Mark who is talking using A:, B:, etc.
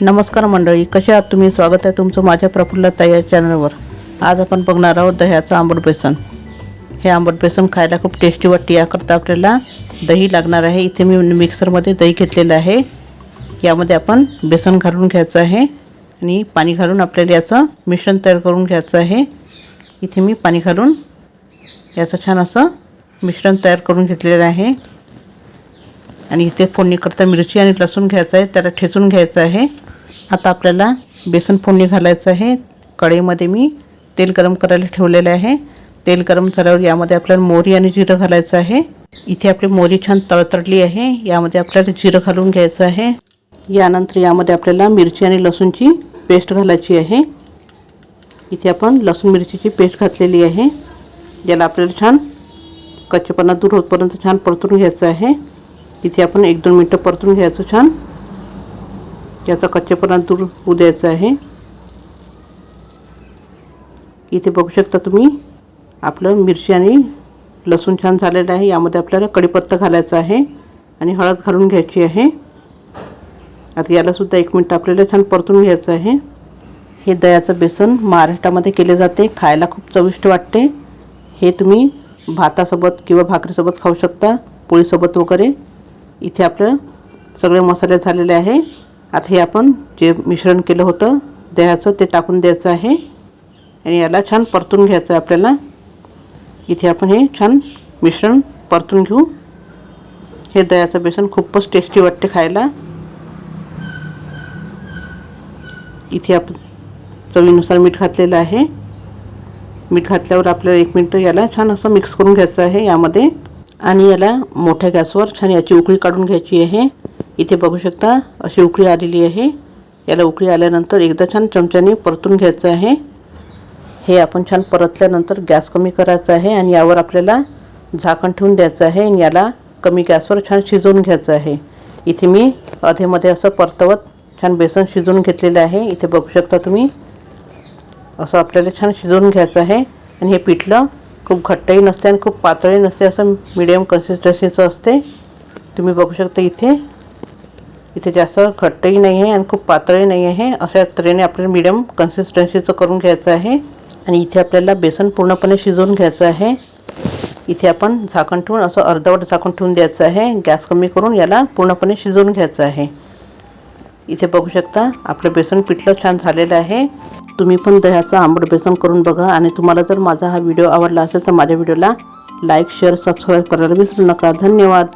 A: नमस्कार मंडळी, कसे आहात तुम्ही? स्वागत आहे तुमचं माझ्या प्रफुल्लता या चॅनलवर। आज आपण बघणार आहोत दह्याचं आंबट बेसन। हे आंबट बेसन खायला खूप टेस्टी वाटते। याकरता आपल्याला दही लागणार आहे। इथे मी मिक्सरमध्ये दही घेतलेलं आहे। यामध्ये आपण बेसन घालून घ्यायचं आहे आणि पाणी घालून आपल्याला याचं मिश्रण तयार करून घ्यायचं आहे। इथे मी पाणी घालून याचं छान असं मिश्रण तयार करून घेतलेलं आहे आणि इथे फोडणीकरता मिरची आणि लसूण घ्यायचं आहे, त्याला ठेचून घ्यायचं आहे। आता आपल्याला बेसन फोडणी घालायचं आहे। कढईमध्ये मी तेल गरम करायला ठेवलेलं आहे। तेल गरम झाल्यावर यामध्ये आपल्याला मोहरी आणि जिरं घालायचं आहे। इथे आपली मोहरी छान तळतळली आहे। यामध्ये आपल्याला जिरं घालून घ्यायचं आहे। यानंतर यामध्ये आपल्याला मिरची आणि लसूणची पेस्ट घालायची आहे। इथे आपण लसूण मिरचीची पेस्ट घातलेली आहे। याला आपल्याला छान कच्चेपणा दूर होईपर्यंत छान परतून घ्यायचं आहे। इथे आपण 1-2 मिनिटं परतून घ्यायचं छान, याचा कच्चेपणा दूर होऊ द्यायचा आहे। इथे बघू शकता तुम्ही आपलं मिरची आणि लसूण छान झालेलं आहे। यामध्ये आपल्याला कढीपत्ता घालायचा आहे आणि हळद घालून घ्यायची आहे। आता याला सुद्धा 1 मिनिट आपल्याला छान परतून घ्यायचं आहे। हे दह्याचं बेसन महाराष्ट्रामध्ये केले जाते, खायला खूप चविष्ट वाटते। हे तुम्ही भातासोबत किंवा भाकरीसोबत खाऊ शकता, पोळीसोबत वगैरे। इथे आपलं सगळे मसाले झालेले आहे। आता हे आपण जे मिश्रण केलं होतं दह्याचं ते टाकून द्यायचं आहे आणि याला छान परतून घ्यायचं आहे आपल्याला। इथे आपण हे छान मिश्रण परतून घेऊ। हे दह्याचं बेसन खूपच टेस्टी वाटते खायला। इथे आपण चवीनुसार मीठ घातलेलं आहे। मीठ घातल्यावर आपल्याला 1 मिनिट याला छान असं मिक्स करून घ्यायचं आहे यामध्ये आणि याला मोठ्या गॅसवर छान याची उकळी काढून घ्यायची आहे। इथे बघू शकता अशी उकळी आलेली आहे। याला उकळी आल्यानंतर एकदा छान चमच्याने परतून घ्यायचं आहे। हे आपण छान परतल्यानंतर गॅस कमी करायचा आहे आणि यावर आपल्याला झाकण ठेवून द्यायचं आहे आणि याला कमी गॅसवर छान शिजवून घ्यायचं आहे। इथे मी अधेमध्ये असं परतवत छान बेसन शिजवून घेतलेलं आहे। इथे बघू शकता तुम्ही असं आपल्याला छान शिजवून घ्यायचं आहे आणि हे पिठलं खूप घट्टही नसते आणि खूप पातळही नसते, असं मीडियम कन्सिस्टन्सीचं असते। तुम्ही बघू शकता इथे जास्त घट्टही नाही आहे आणि खूप पातळही नाही आहे। अशा तऱ्हेने आपल्याला मीडियम कन्सिस्टन्सीचं करून घ्यायचं आहे आणि इथे आपल्याला बेसन पूर्णपणे शिजवून घ्यायचं आहे। इथे आपण झाकण ठेवून असं अर्धवट झाकण ठेवून द्यायचं आहे। गॅस कमी करून याला पूर्णपणे शिजवून घ्यायचं आहे। इथे बघू शकता आपलं बेसन पिठलं छान झालेलं आहे। तुम्ही पण दह्याचं आंबट बेसन करून बघा आणि तुम्हाला जर माझा हा व्हिडिओ आवडला असेल तर माझ्या व्हिडिओला लाईक, शेअर, सबस्क्राईब करायला विसरू नका। धन्यवाद।